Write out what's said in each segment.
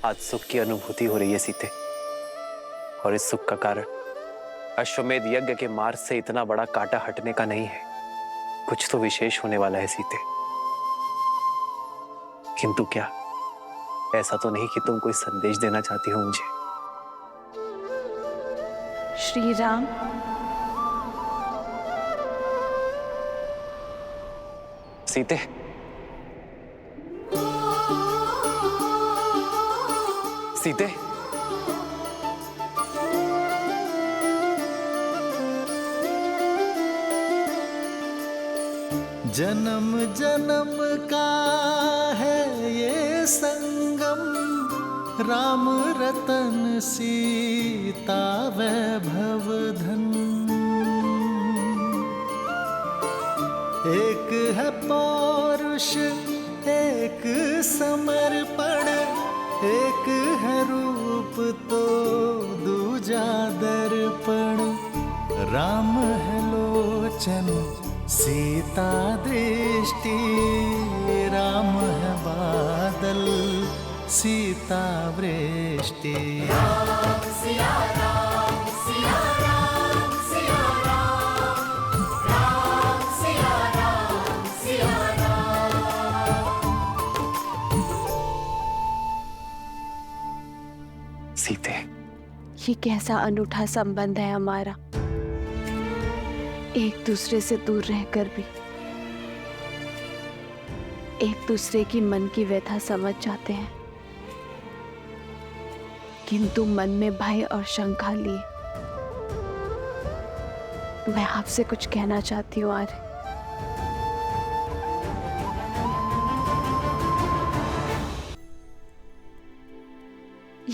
आज सुख की अनुभूति हो रही है सीते, और इस सुख का कारण अश्वमेध यज्ञ के मार्ग से इतना बड़ा कांटा हटने का नहीं है। कुछ तो विशेष होने वाला है सीते। किंतु क्या ऐसा तो नहीं कि तुम कोई संदेश देना चाहती हो मुझे? श्री राम, सीते, सीते, जन्म जन्म का है ये संगम, राम रतन सीता वैभव धन। एक है पौरुष एक समर्पण, एक है रूप तो दूजा दर्पण। राम है लोचन सीता दृष्टि, राम है बादल सीता वृष्टि। राम सिया राम सिया राम सिया राम, राम सिया राम सिया राम। सीते, ये कैसा अनूठा संबंध है हमारा, एक दूसरे से दूर रहकर भी एक दूसरे की मन की व्यथा समझ जाते हैं, किंतु मन में भय और शंका लिए मैं आपसे कुछ कहना चाहती हूँ आर्य।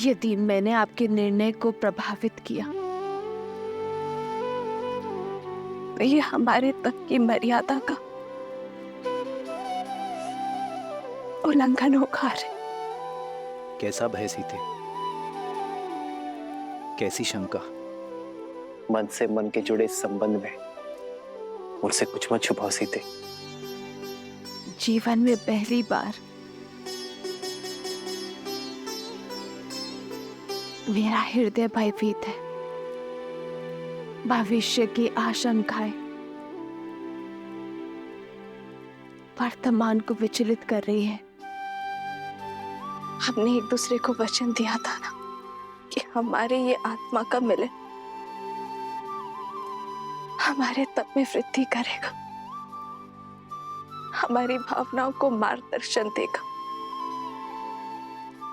यदि मैंने आपके निर्णय को प्रभावित किया तो ये हमारे तक की मर्यादा का उल्लंघन होगा। कैसा भय सीते, कैसी शंका? मन से मन के जुड़े इस संबंध में मुझसे कुछ मत छुपाओ सीते। जीवन में पहली बार मेरा हृदय भयभीत है। भविष्य की आशंकाएं वर्तमान को विचलित कर रही है। हमने एक दूसरे को वचन दिया था ना कि हमारे ये आत्मा का मिलन हमारे तप में वृद्धि करेगा, हमारी भावनाओं को मार्गदर्शन देगा,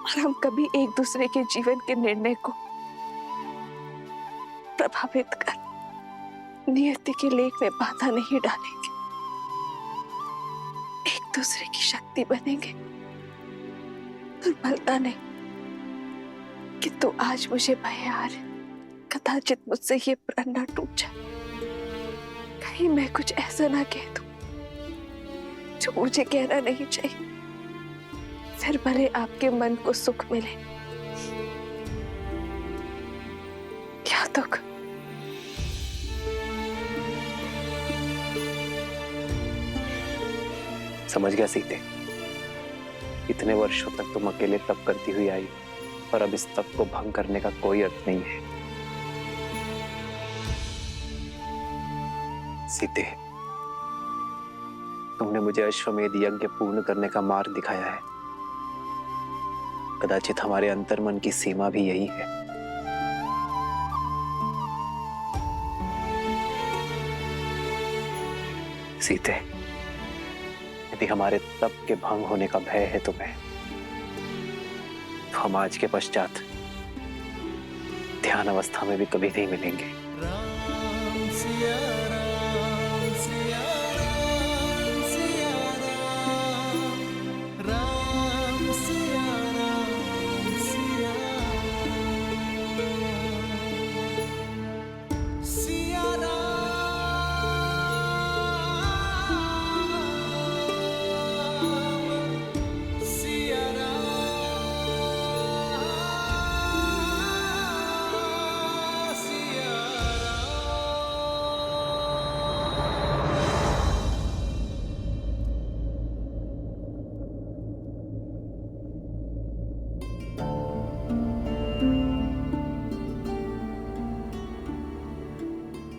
और हम कभी एक दूसरे के जीवन के निर्णय को प्रभावित कर नियति के लेख में बाधा नहीं डालेंगे, एक दूसरे की शक्ति बनेंगे, दुर्बलता नहीं। किंतु आज मुझे भय आ रहा, कदाचित मुझसे ये प्रण न टूट जाए, कहीं मैं कुछ ऐसा ना कह दूं जो मुझे कहना नहीं चाहिए, फिर भले आपके मन को सुख मिले क्या दुख। समझ गया सीते, इतने वर्षों तक तुम अकेले तप करती हुई आई, और अब इस तप को भंग करने का कोई अर्थ नहीं है। सीते, तुमने मुझे अश्वमेध यज्ञ पूर्ण करने का मार्ग दिखाया है। कदाचित हमारे अंतर्मन की सीमा भी यही है। सीते, यदि हमारे तप के भंग होने का भय है तुम्हें, तो हम आज के पश्चात ध्यान अवस्था में भी कभी नहीं मिलेंगे। राम सिया राम सिया राम सिया राम, राम सिया राम सिया राम, सिया राम सिया राम सिया राम।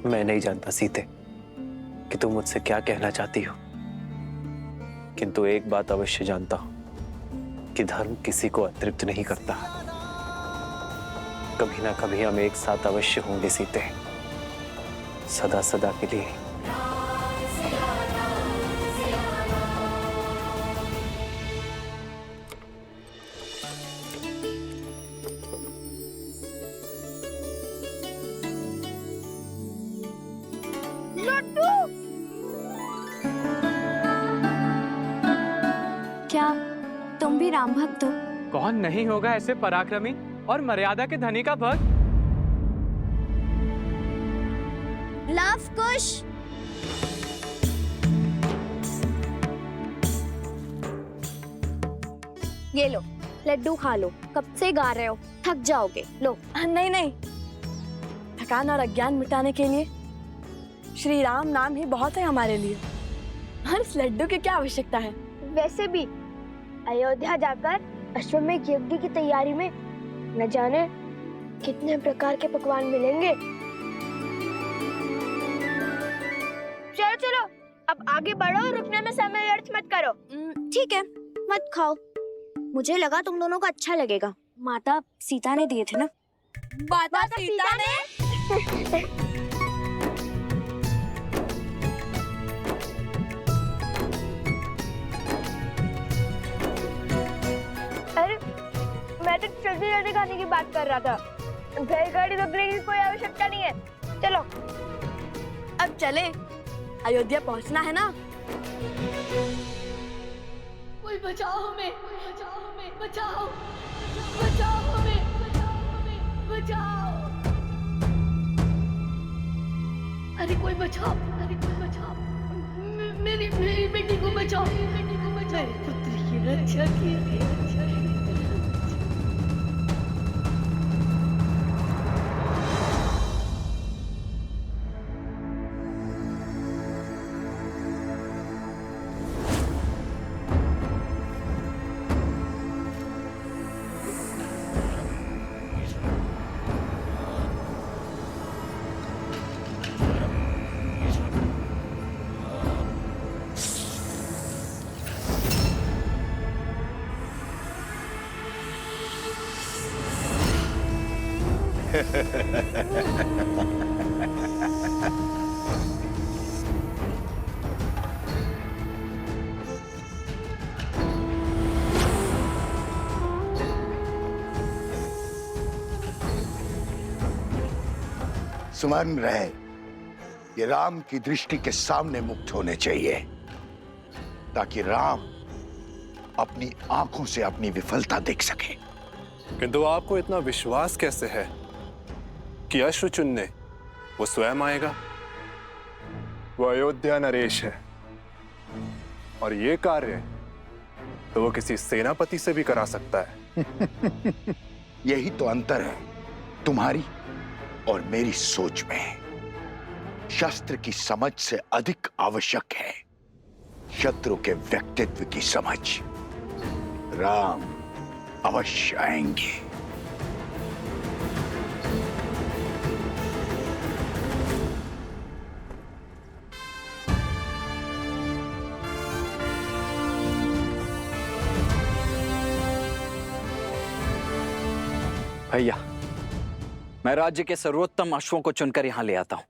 मैं नहीं जानता सीते कि तुम मुझसे क्या कहना चाहती हो, किंतु एक बात अवश्य जानता हूं कि धर्म किसी को अतृप्त नहीं करता। कभी ना कभी हम एक साथ अवश्य होंगे सीते, सदा सदा के लिए। क्या तुम भी राम भक्त हो? कौन नहीं होगा ऐसे पराक्रमी और मर्यादा के धनी का भक्त? लव कुश। ये लो लड्डू खा लो, कब से गा रहे हो, थक जाओगे। लो। नहीं नहीं, थकान और अज्ञान मिटाने के लिए श्री राम नाम ही बहुत है हमारे लिए। और इस लड्डू की क्या आवश्यकता है? वैसे भी अयोध्या जाकर अश्वमेध यज्ञ की तैयारी में न जाने कितने प्रकार के पकवान मिलेंगे। चलो चलो अब आगे बढ़ो, रुकने में समय व्यर्थ मत करो। ठीक है, मत खाओ। मुझे लगा तुम दोनों को अच्छा लगेगा। माता सीता ने दिए थे ना। माता सीता ने? अरे मैं तो जल्दी जल्दी खाने की बात कर रहा था। बैलगाड़ी रोकने की कोई आवश्यकता नहीं है। चलो अब चले, अयोध्या पहुंचना है ना। कोई बचाओ हमें, बचाओ हमें, बचाओ, बचाओ हमें, बचाओ हमें, बचाओ। अरे कोई बचाओ, अरे कोई बचाओ, मेरी बेटी को बचाओ, मेरी बेटी को बचाओ, मेरे पुत्र की रक्षा कीजिए, रक्षा कीजिए। स्मरण रहे, ये राम की दृष्टि के सामने मुक्त होने चाहिए, ताकि राम अपनी आंखों से अपनी विफलता देख सके। किंतु आपको इतना विश्वास कैसे है कि अश्रु चुनने वो स्वयं आएगा? वो अयोध्या नरेश है और ये कार्य तो वो किसी सेनापति से भी करा सकता है। यही तो अंतर है तुम्हारी और मेरी सोच में। शस्त्र की समझ से अधिक आवश्यक है शत्रु के व्यक्तित्व की समझ। राम अवश्य आएंगे। भैया, मैं राज्य के सर्वोत्तम अश्वों को चुनकर यहाँ ले आता हूँ।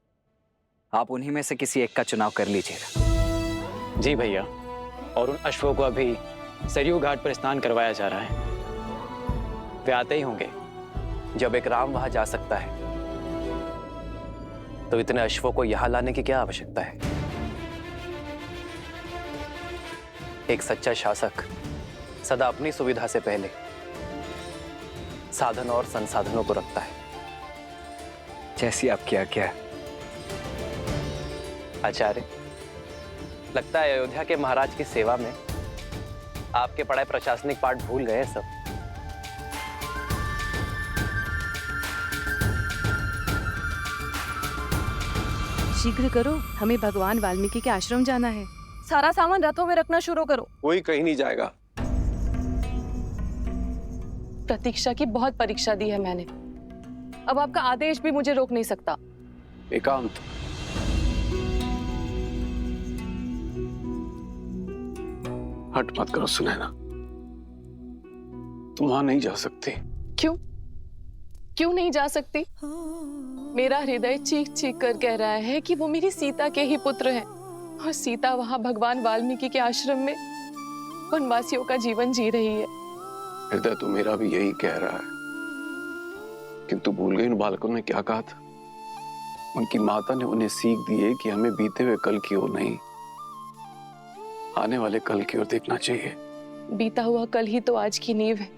आप उन्हीं में से किसी एक का चुनाव कर लीजिएगा। जी भैया, और उन अश्वों को अभी सरयू घाट पर स्नान करवाया जा रहा है। वे आते ही होंगे। जब एक राम वहां जा सकता है तो इतने अश्वों को यहां लाने की क्या आवश्यकता है? एक सच्चा शासक सदा अपनी सुविधा से पहले साधन और संसाधनों को रखता है। जैसी आपकी आज्ञा। आचार्य, लगता है अयोध्या के महाराज की सेवा में आपके पढ़ाए प्रशासनिक पाठ भूल गए सब। शीघ्र करो, हमें भगवान वाल्मीकि के आश्रम जाना है। सारा सामान रथों में रखना शुरू करो। कोई कहीं नहीं जाएगा। प्रतीक्षा की बहुत परीक्षा दी है मैंने, अब आपका आदेश भी मुझे रोक नहीं सकता। एकांत, हट मत करो सुनैना, तुम वहां नहीं जा सकती। क्यों? क्यों नहीं जा सकती? मेरा हृदय चीख चीख कर कह रहा है कि वो मेरी सीता के ही पुत्र हैं और सीता वहां भगवान वाल्मीकि के आश्रम में वनवासियों का जीवन जी रही है। हृदय तो मेरा भी यही कह रहा है, किंतु भूल गई उन बालकों ने क्या कहा था। उनकी माता ने उन्हें सीख दी है कि हमें बीते हुए कल की ओर नहीं, आने वाले कल की ओर देखना चाहिए। बीता हुआ कल ही तो आज की नींव है,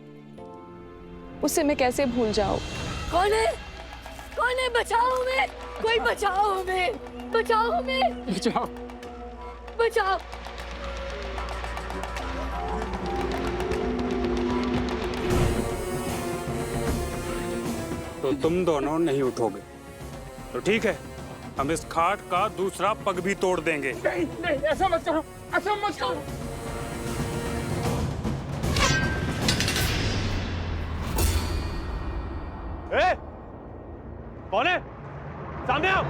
उसे मैं कैसे भूल जाऊं? कौन है? कौन है? बचाओ हमें! कोई बचाओ हमें! बचाओ हमें! बचाओ! बचाओ! तो तुम दोनों नहीं उठोगे तो ठीक है, हम इस खाट का दूसरा पग भी तोड़ देंगे। नहीं नहीं, ऐसा मत करो, ऐसा मत करो। ए, कौन है? सामने आओ।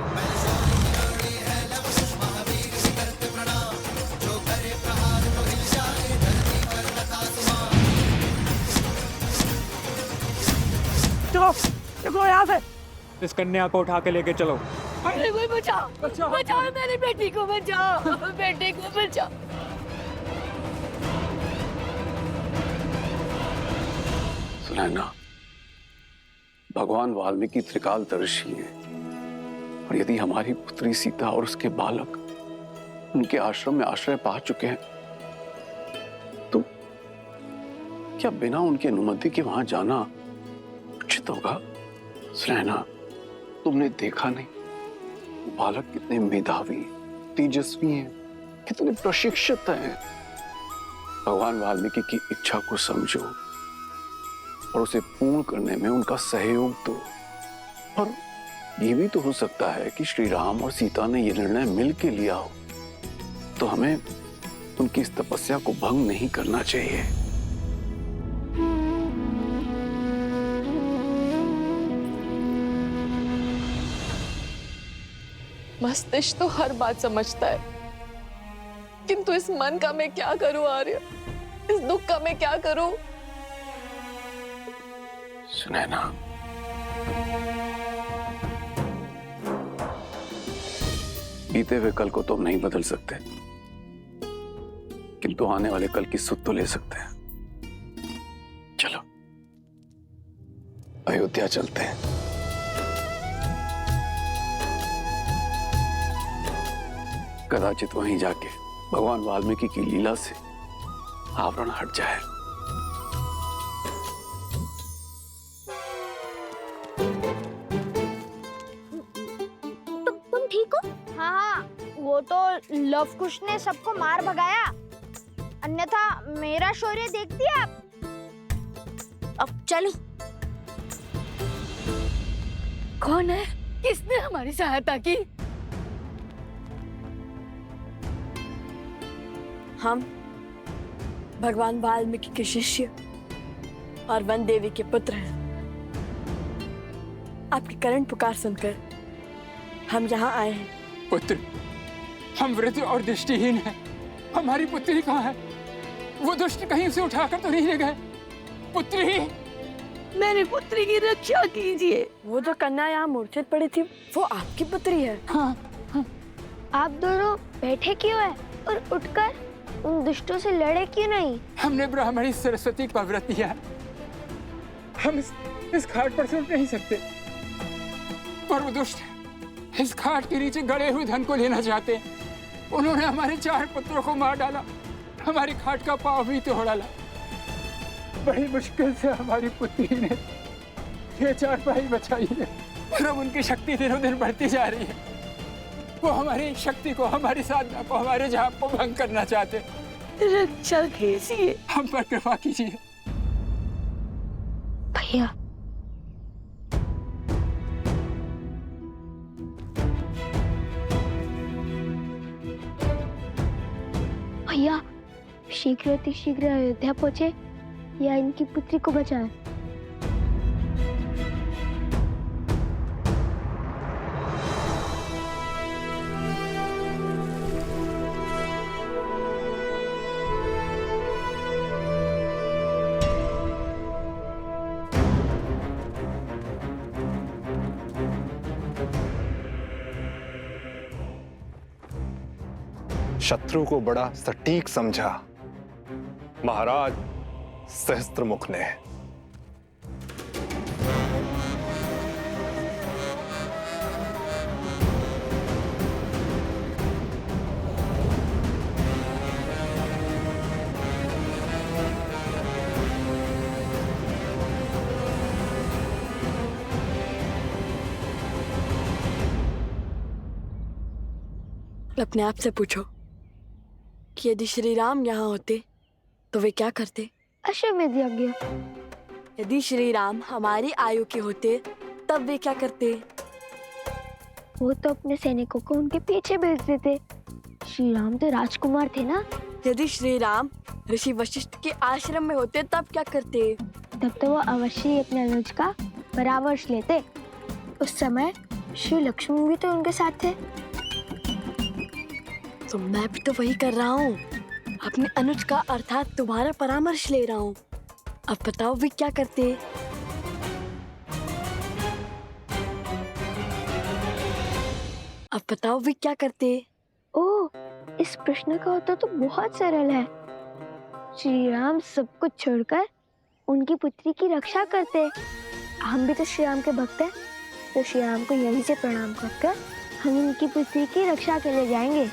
चलो, देखो यहाँ से। इस कन्या को उठा के लेके चलो। अरे कोई बचाओ! बचाओ! बचाओ मेरी बेटी को, बचाओ! बेटे को बचाओ! सुनैना, भगवान वाल्मीकि त्रिकालदर्शी हैं, और यदि हमारी पुत्री सीता और उसके बालक उनके आश्रम में आश्रय पा चुके हैं, तो क्या बिना उनकी अनुमति के वहां जाना उचित होगा? सुनैना, तुमने देखा नहीं वो बालक कितने मेधावी, तेजस्वी हैं, कितने प्रशिक्षित हैं। भगवान वाल्मीकि की इच्छा को समझो और उसे पूर्ण करने में उनका सहयोग दो। और ये भी तो हो सकता है कि श्री राम और सीता ने यह निर्णय मिल के लिया हो, तो हमें उनकी इस तपस्या को भंग नहीं करना चाहिए। मस्तिष्क तो हर बात समझता है, किंतु इस मन का मैं क्या करूं आर्य? इस दुख का मैं क्या करूं? सुनैना, बीते हुए कल को तो हम नहीं बदल सकते, किंतु आने वाले कल की सुध तो ले सकते हैं। चलो अयोध्या चलते हैं। कदाचित वहीं जाके भगवान वाल्मीकि की लीला से आवरण हट जाए। तुम ठीक हो? हाँ, वो तो लव कुश ने सबको मार भगाया, अन्यथा मेरा शौर्य देखती आप। अब चलो। कौन है? किसने हमारी सहायता की? हम भगवान वाल्मीकि के शिष्य और वन देवी के पुत्र हैं। आपकी करुण पुकार सुनकर हम यहाँ आए हैं। पुत्र, हम वृद्ध और दृष्टिहीन हैं। हमारी पुत्री कहाँ है? वो दुष्ट कहीं उसे उठाकर तो नहीं ले गए? पुत्री, मेरी पुत्री की रक्षा कीजिए। वो जो कन्या यहाँ मूर्छित पड़ी थी, वो आपकी पुत्री है। हाँ, हाँ। आप दोनों बैठे क्यों हैं और उठकर उन दुष्टों से लड़े क्यों नहीं? हमने ब्राह्मणी सरस्वती का व्रत किया, हम इस घाट पर से उठ नहीं सकते। पर वो दुष्ट इस घाट के नीचे गड़े हुए धन को लेना चाहते हैं। उन्होंने हमारे 4 पुत्रों को मार डाला, हमारी घाट का पांव भी तोड़ डाला। बड़ी मुश्किल से हमारी पुत्री ने ये 4 भाई बचाई है, और अब उनकी शक्ति दिनों दिन बढ़ती जा रही है। वो हमारी शक्ति को, हमारी साधना को, हमारे जाप को भंग करना चाहते। रक्षा कीजिए, हम पर कृपा कीजिए। भैया, भैया शीघ्र अतिशीघ्र अयोध्या पहुंचे या इनकी पुत्री को बचाएं। शत्रु को बड़ा सटीक समझा महाराज सहस्त्रमुख ने। अपने आप से पूछो कि यदि श्री राम यहाँ होते तो वे क्या करते? अश्वमेध यज्ञ। यदि श्री राम हमारी आयु के होते तब वे क्या करते? वो तो अपने सैनिकों को उनके पीछे भेज देते। श्री राम तो राजकुमार थे ना। यदि श्री राम ऋषि वशिष्ठ के आश्रम में होते तब क्या करते? तब तो वो अवश्य ही अपने अनुज का परामर्श लेते। उस समय श्री लक्ष्मण भी तो उनके साथ थे। तो मैं भी तो वही कर रहा हूँ, अपने अनुज का अर्थात तुम्हारा परामर्श ले रहा हूँ। अब बताओ वे क्या करते? अब बताओ वे क्या करते? ओह, इस प्रश्न का उत्तर तो बहुत सरल है। श्री राम सब कुछ छोड़कर उनकी पुत्री की रक्षा करते। हम भी तो श्री राम के भक्त हैं, तो श्री राम को यहीं से प्रणाम करके हम उनकी पुत्री की रक्षा के लिए जाएंगे।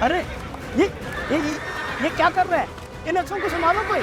अरे ये क्या कर रहे हैं? इन अक्षरों को संभालो कोई।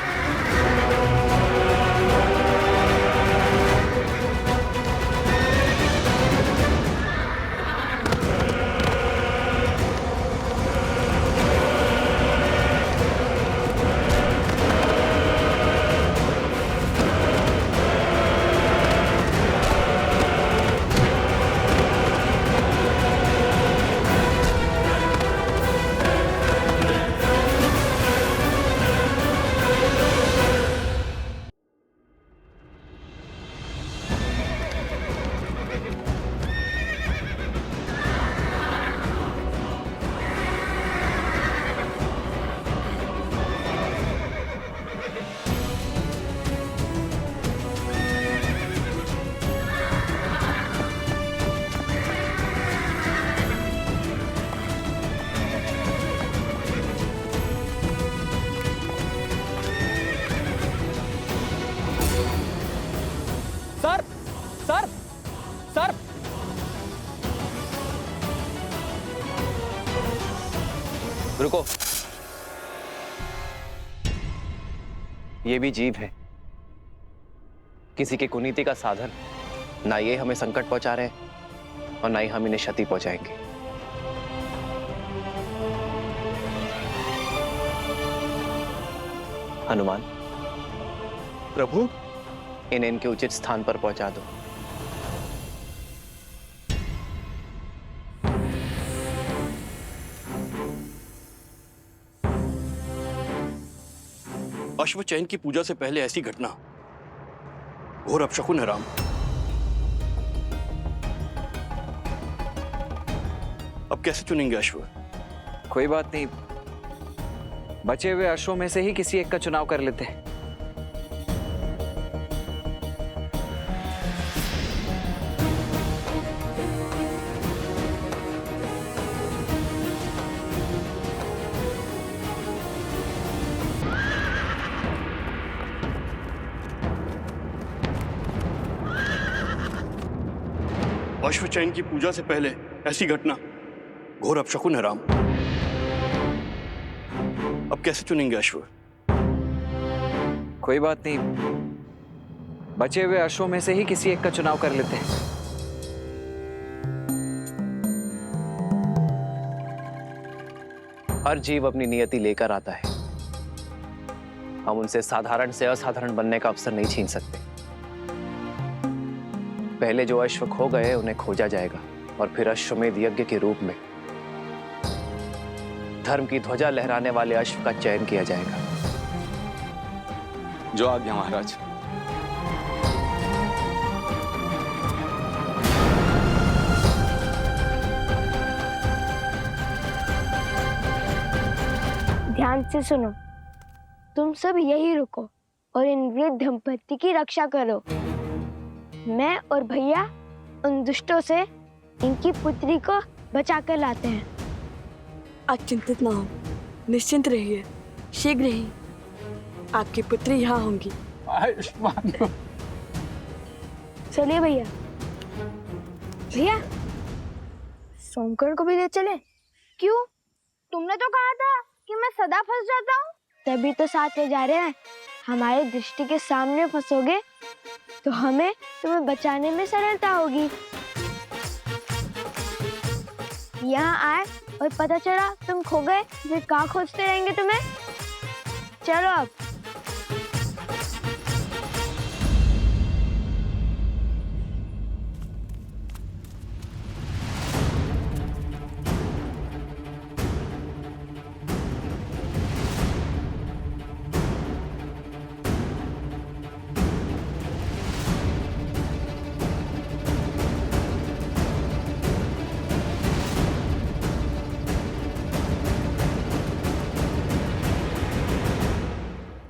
सर रुको, ये भी जीव है, किसी के कुनीति का साधन। ना ये हमें संकट पहुंचा रहे हैं और ना ही हम इन्हें क्षति पहुंचाएंगे। हनुमान प्रभु, इन्हें इनके उचित स्थान पर पहुंचा दो। अश्वचैन की पूजा से पहले ऐसी घटना घोर अपशकुन है राम। अब कैसे चुनेंगे अश्व? कोई बात नहीं, बचे हुए अश्वों में से ही किसी एक का चुनाव कर लेते हैं। अश्वचैन की पूजा से पहले ऐसी घटना घोर अपशकुन है राम। अब कैसे चुनेंगे अश्व? कोई बात नहीं, बचे हुए अश्वों में से ही किसी एक का चुनाव कर लेते हैं। हर जीव अपनी नियति लेकर आता है। हम उनसे साधारण से असाधारण बनने का अवसर नहीं छीन सकते। पहले जो अश्व खो गए उन्हें खोजा जाएगा और फिर अश्वमेध यज्ञ के रूप में धर्म की ध्वजा लहराने वाले अश्व का चयन किया जाएगा। जो आज्ञा महाराज। ध्यान से सुनो, तुम सब यही रुको और इन वृद्ध दंपति की रक्षा करो। मैं और भैया उन दुष्टों से इनकी पुत्री को बचा कर लाते हैं। आप चिंतित ना हो, निश्चिंत रहिए, शीघ्र ही आपकी पुत्री यहाँ होंगी। आयुष्मान। चलिए भैया। भैया सोमकर्ण को भी ले चले। क्यों? तुमने तो कहा था कि मैं सदा फंस जाता हूँ। तभी तो साथ ले जा रहे हैं। हमारे दृष्टि के सामने फंसोगे तो हमें तुम्हें बचाने में सरलता होगी। यहाँ आए और पता चला तुम खो गए, फिर कहाँ खोजते रहेंगे तुम्हें। चलो अब।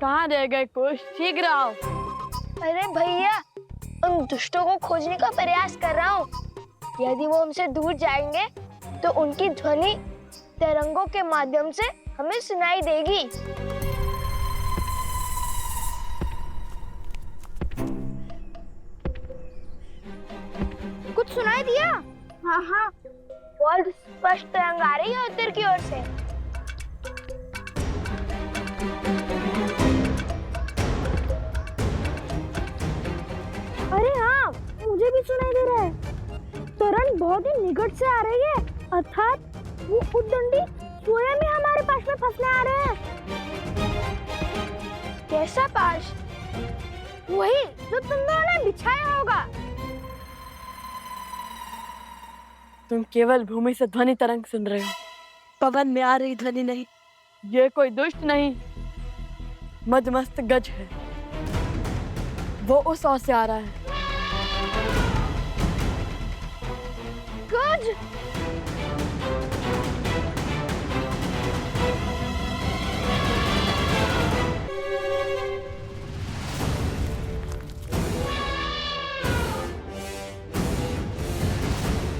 कहाँ रह गए कुछ? शीघ्र आओ। अरे भैया, उन दुष्टों को खोजने का प्रयास कर रहा हूँ। यदि वो हमसे दूर जाएंगे तो उनकी ध्वनि तरंगों के माध्यम से हमें सुनाई देगी। कुछ सुनाई दिया? हाँ हाँ, बहुत स्पष्ट तरंग आ रही है उत्तर की ओर से। अरे हाँ, मुझे भी सुनाई दे रहा है। तरंग बहुत ही निकट से आ रही है, अर्थात वो उद्दंडी स्वयं ही हमारे पास में फंसने आ रहे हैं। कैसा पाश? वही जो तुम दोनों ने बिछाया होगा। तुम केवल भूमि से ध्वनि तरंग सुन रहे हो, पवन में आ रही ध्वनि नहीं। ये कोई दुष्ट नहीं, मदमस्त गज है। वो उस ओर से आ रहा है। गज?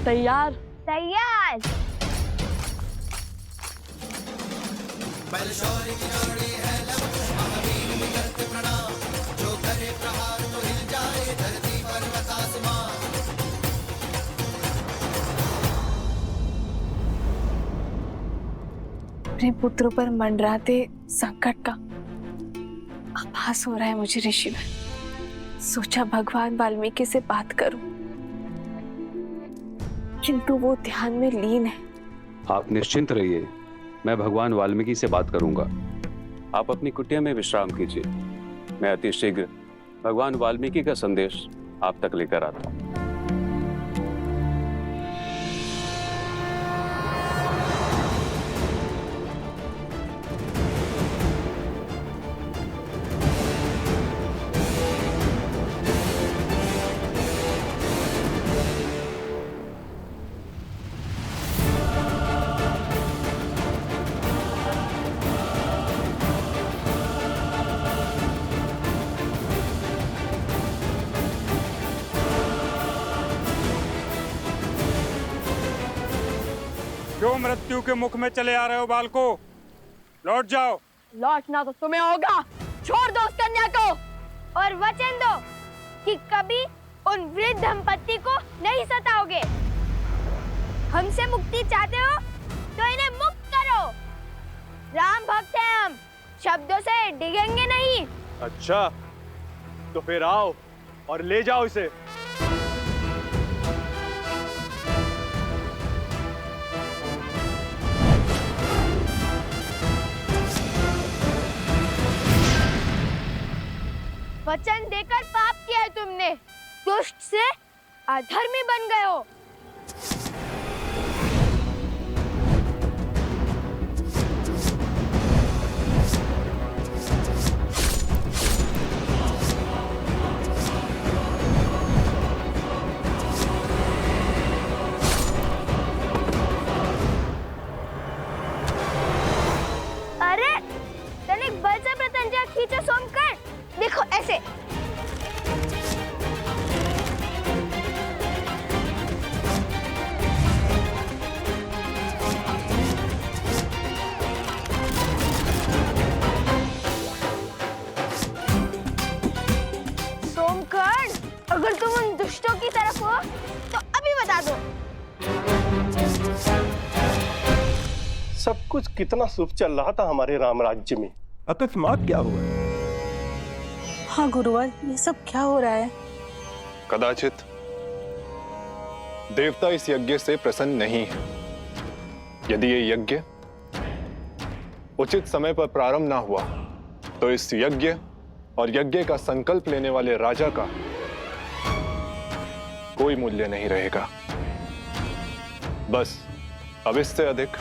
तैयार? तैयार। अपने पुत्रों पर मंडराते संकट का आभास हो रहा है मुझे ऋषिवर। सोचा भगवान वाल्मीकि से बात करूं, किंतु वो ध्यान में लीन है। आप निश्चिंत रहिए, मैं भगवान वाल्मीकि से बात करूंगा। आप अपनी कुटिया में विश्राम कीजिए। मैं अति शीघ्र भगवान वाल्मीकि का संदेश आप तक लेकर आता हूँ। क्यों मृत्यु के मुख में चले आ रहे हो बालको? लौट जाओ। लौटना तो तुम्हें होगा। छोड़ दो उस कन्या को और वचन दो कि कभी उन वृद्ध दंपति को नहीं सताओगे। हमसे मुक्ति चाहते हो तो इन्हें मुक्त करो। राम भक्त हैं हम, शब्दों से डिगेंगे नहीं। अच्छा, तो फिर आओ और ले जाओ इसे। वचन देकर पाप किया है तुमने, दुष्ट से अधर्मी बन गए हो। अरे तनिक बल से प्रत्यंचा खींचो सोमकर, देखो ऐसे। सोमकर, अगर तुम उन दुष्टों की तरफ हो तो अभी बता दो। सब कुछ कितना शुभ चल रहा था हमारे राम राज्य में, अकस्मात क्या हुआ? हाँ गुरुवर, ये सब क्या हो रहा है? कदाचित देवता इस यज्ञ से प्रसन्न नहीं है। यदि ये यज्ञ उचित समय पर प्रारंभ ना हुआ तो इस यज्ञ और यज्ञ का संकल्प लेने वाले राजा का कोई मूल्य नहीं रहेगा। बस अब इससे अधिक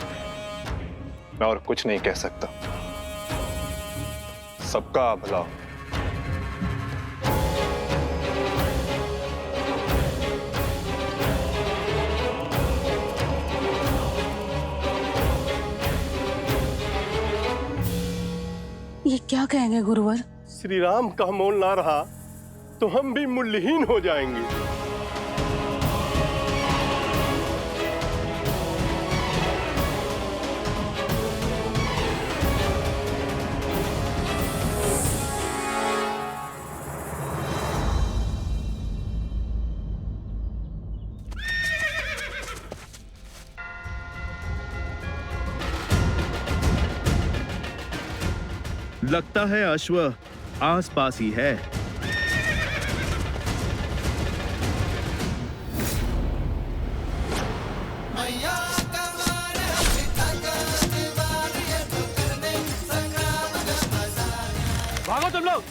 मैं और कुछ नहीं कह सकता। सबका भला। ये क्या कहेंगे गुरुवर? श्री राम का मोल ना रहा तो हम भी मूल्यहीन हो जाएंगे। लगता है अश्व आस पास ही है। भागो तुम लोग।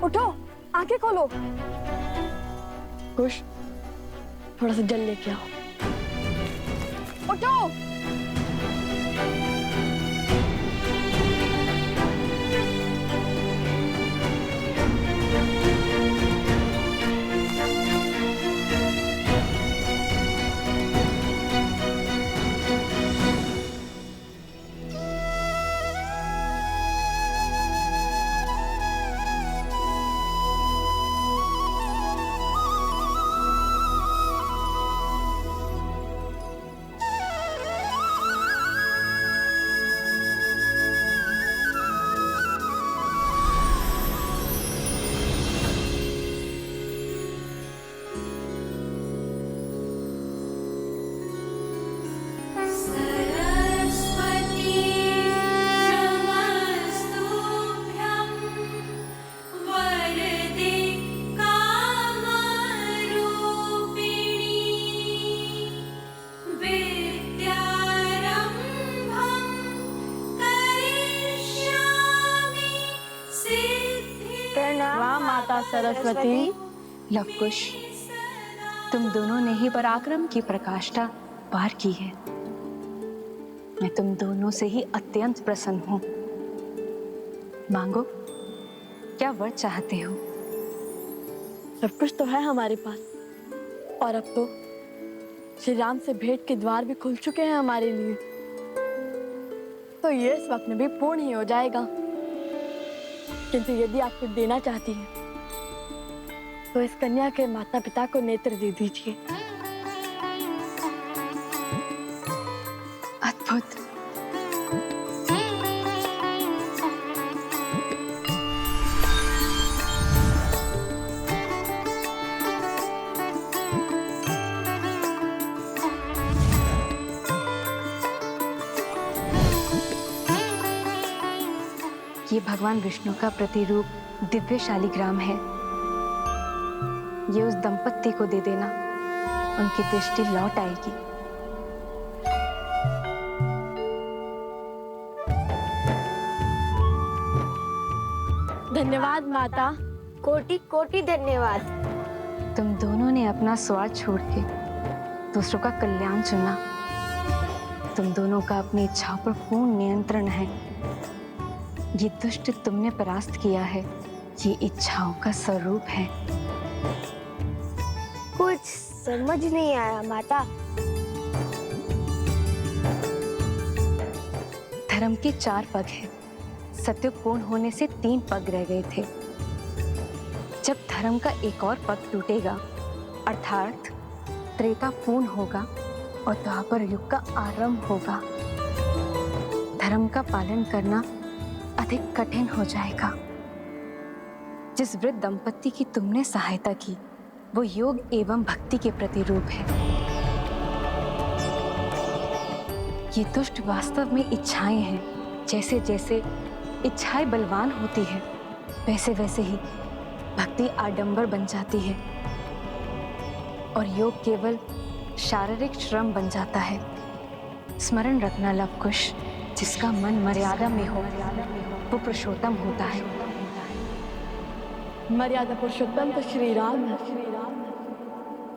उठो, आंखें खोलो। कुश, थोड़ा सा जल लेके आओ। उठो। माता सरस्वती। लवकुश, तुम दोनों ने ही पराक्रम की प्रकाष्ठा पार की है। मैं तुम दोनों से ही अत्यंत प्रसन्न हूं। मांगो, क्या वर चाहते हो? सब कुछ तो है हमारे पास, और अब तो श्री राम से भेंट के द्वार भी खुल चुके हैं हमारे लिए, तो ये स्वप्न भी पूर्ण ही हो जाएगा। किंतु यदि आप कुछ देना चाहती हैं तो इस कन्या के माता पिता को नेत्र दे दीजिए। अद्भुत। ये भगवान विष्णु का प्रतिरूप दिव्य शालिग्राम है। ये उस दंपत्ति को दे देना, उनकी दृष्टि लौट आएगी। धन्यवाद माता, कोटि कोटि धन्यवाद। तुम दोनों ने अपना स्वार्थ छोड़ के दूसरों का कल्याण चुना। तुम दोनों का अपनी इच्छाओं पर पूर्ण नियंत्रण है। ये दुष्ट तुमने परास्त किया है, ये इच्छाओं का स्वरूप है। कुछ समझ नहीं आया माता। धर्म के 4 पग हैं। सत्य पूर्ण होने से 3 पग रह गए थे। जब धर्म का एक और पग टूटेगा, अर्थात त्रेता पूर्ण होगा और द्वापर युग का आरंभ होगा, धर्म का पालन करना अधिक कठिन हो जाएगा। जिस वृद्ध दंपत्ति की तुमने सहायता की, वो योग एवं भक्ति के प्रतिरूप है। ये दुष्ट वास्तव में इच्छाएं हैं। जैसे जैसे इच्छाएं बलवान होती है, वैसे वैसे ही भक्ति आडंबर बन जाती है और योग केवल शारीरिक श्रम बन जाता है। स्मरण रखना लवकुश, जिसका मन मर्यादा में हो वो पुरुषोत्तम होता है। मर्यादा पुरुषोत्तम तो श्री राम है,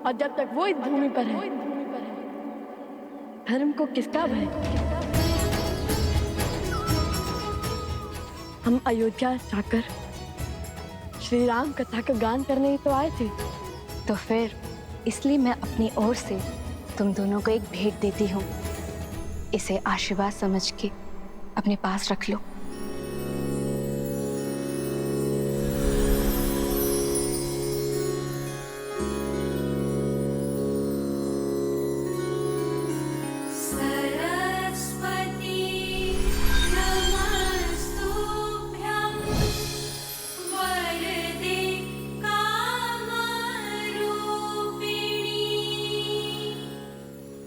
और जब तक वो इस भूमि पर है, धर्म को किसका भय? हम अयोध्या जाकर श्री राम कथा का गान करने ही तो आए थे। तो फिर इसलिए मैं अपनी ओर से तुम दोनों को एक भेंट देती हूँ। इसे आशीर्वाद समझ के अपने पास रख लो।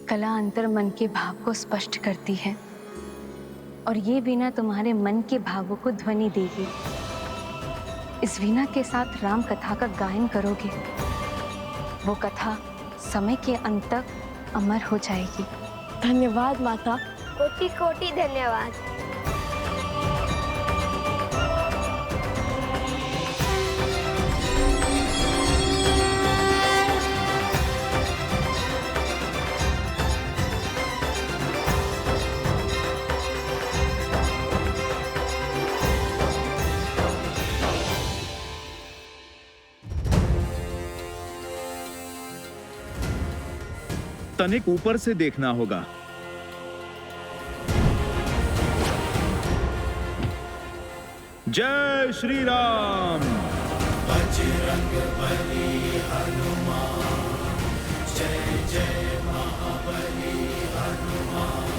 कला अंतर मन के भाव को स्पष्ट करती है और ये वीणा तुम्हारे मन के भावों को ध्वनि देगी। इस वीणा के साथ राम कथा का गायन करोगे, वो कथा समय के अंत तक अमर हो जाएगी। धन्यवाद माता। कोटि कोटि धन्यवाद। तनिक ऊपर से देखना होगा। जय श्री राम। बजरंग बली हनुमान, जय जय महाबली हनुमान।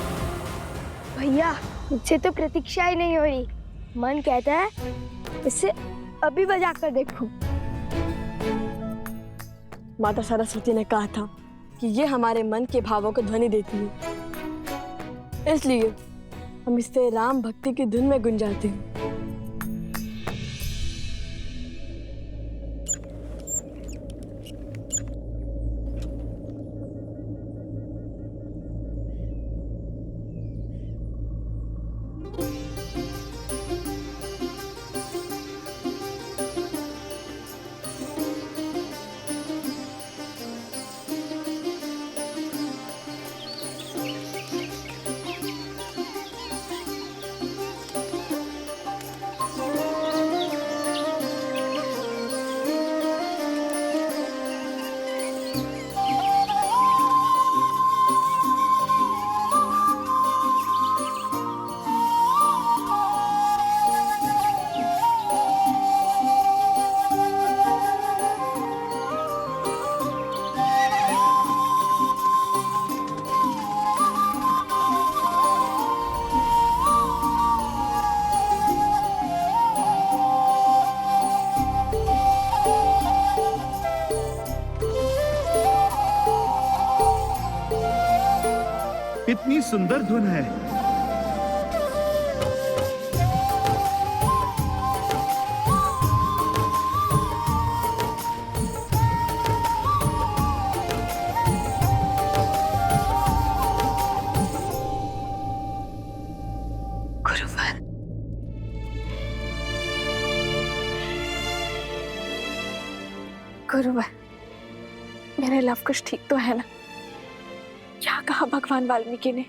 भैया, मुझसे तो प्रतीक्षा ही नहीं हो रही। मन कहता है इसे अभी बजा कर देखूं। माता सरस्वती ने कहा था कि ये हमारे मन के भावों को ध्वनि देती है, इसलिए हम इससे राम भक्ति की धुन में गुंजाते हैं। इतनी सुंदर धुन है। गुरुवर, मेरे लव कुश ठीक तो है ना? क्या कहा भगवान वाल्मीकि ने?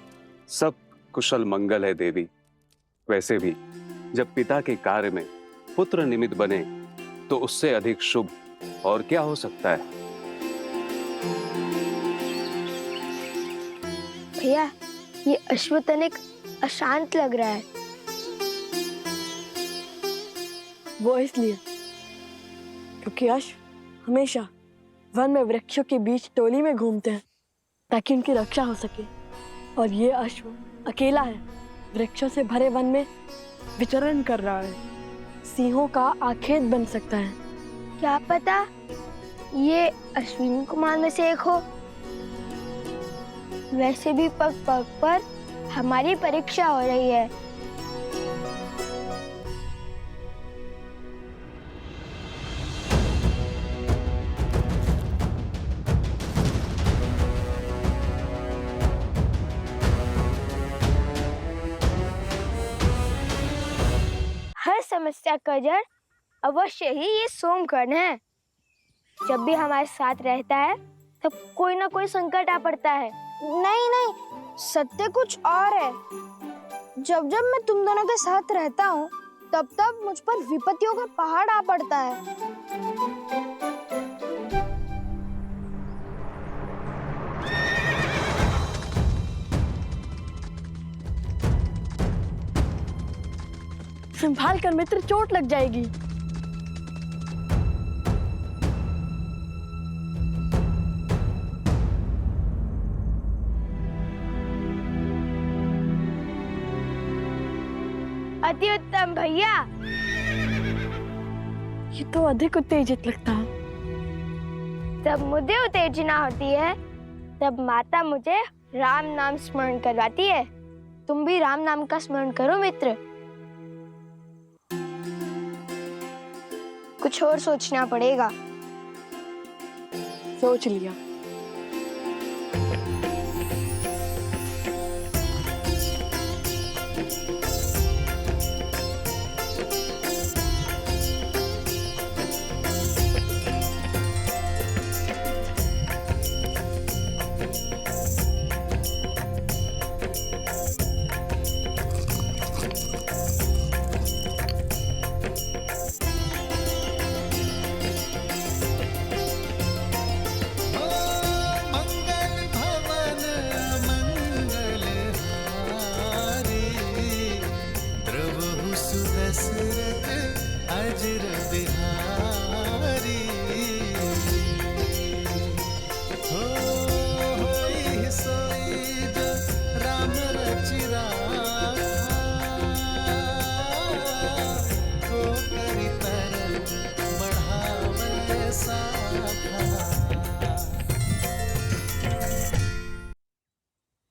सब कुशल मंगल है देवी। वैसे भी जब पिता के कार्य में पुत्र निमित्त बने तो उससे अधिक शुभ और क्या हो सकता है। भैया, ये अश्व तनिक अशांत लग रहा है। वो इसलिए क्योंकि अश्व हमेशा वन में वृक्षों के बीच टोली में घूमते हैं ताकि उनकी रक्षा हो सके, और ये अश्व अकेला है, वृक्षों से भरे वन में विचरण कर रहा है। सिंहों का आखेट बन सकता है। क्या पता ये अश्विनी कुमार में से एक हो। वैसे भी पग पग पर हमारी परीक्षा हो रही है। हर समस्या का जड़ अवश्य ही ये सोमकर्ण है। जब भी हमारे साथ रहता है तब कोई ना कोई संकट आ पड़ता है। नहीं नहीं, सत्य कुछ और है। जब जब मैं तुम दोनों के साथ रहता हूँ तब तब मुझ पर विपत्तियों का पहाड़ आ पड़ता है। संभाल कर मित्र, चोट लग जाएगी। अति उत्तम भैया। ये तो अधिक उत्तेजित लगता है। जब मुझे उत्तेजना होती है तब माता मुझे राम नाम स्मरण करवाती है। तुम भी राम नाम का स्मरण करो मित्र। कुछ और सोचना पड़ेगा। सोच लिया।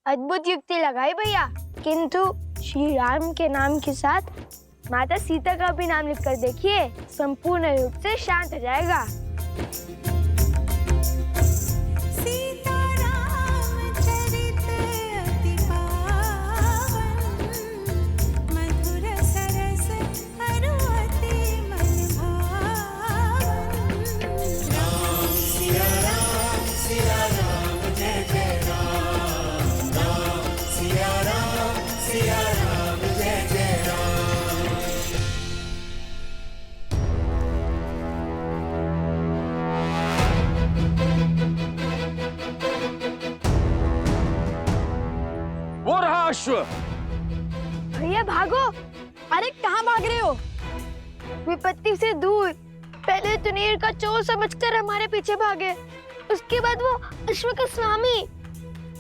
अद्भुत युक्ति लगाई भैया, किंतु श्री राम के नाम के साथ माता सीता का भी नाम लिखकर देखिए, संपूर्ण रूप से शांत हो जाएगा। भैया भागो। अरे कहाँ भाग रहे हो? विपत्ति से दूर। पहले तुनीर का चोर समझकर हमारे पीछे भागे, उसके बाद वो अश्व का स्वामी,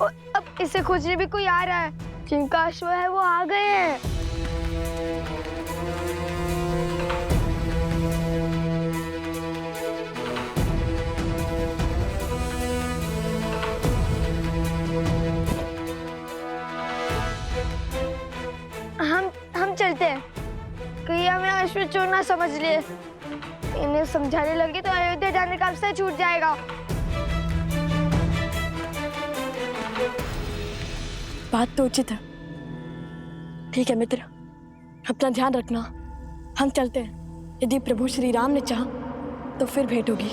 और अब इसे खोजने भी कोई आ रहा है। जिनका अश्व है वो आ गए हैं। हम चलते हैं, कहीं हमें अश्व चोर ना समझ लिए। इन्हें समझाने लगे तो अयोध्या जाने का अवसर छूट जाएगा। बात तो उचित है। ठीक है मित्र, अपना ध्यान रखना। हम चलते हैं। यदि प्रभु श्री राम ने चाहा तो फिर भेंट होगी।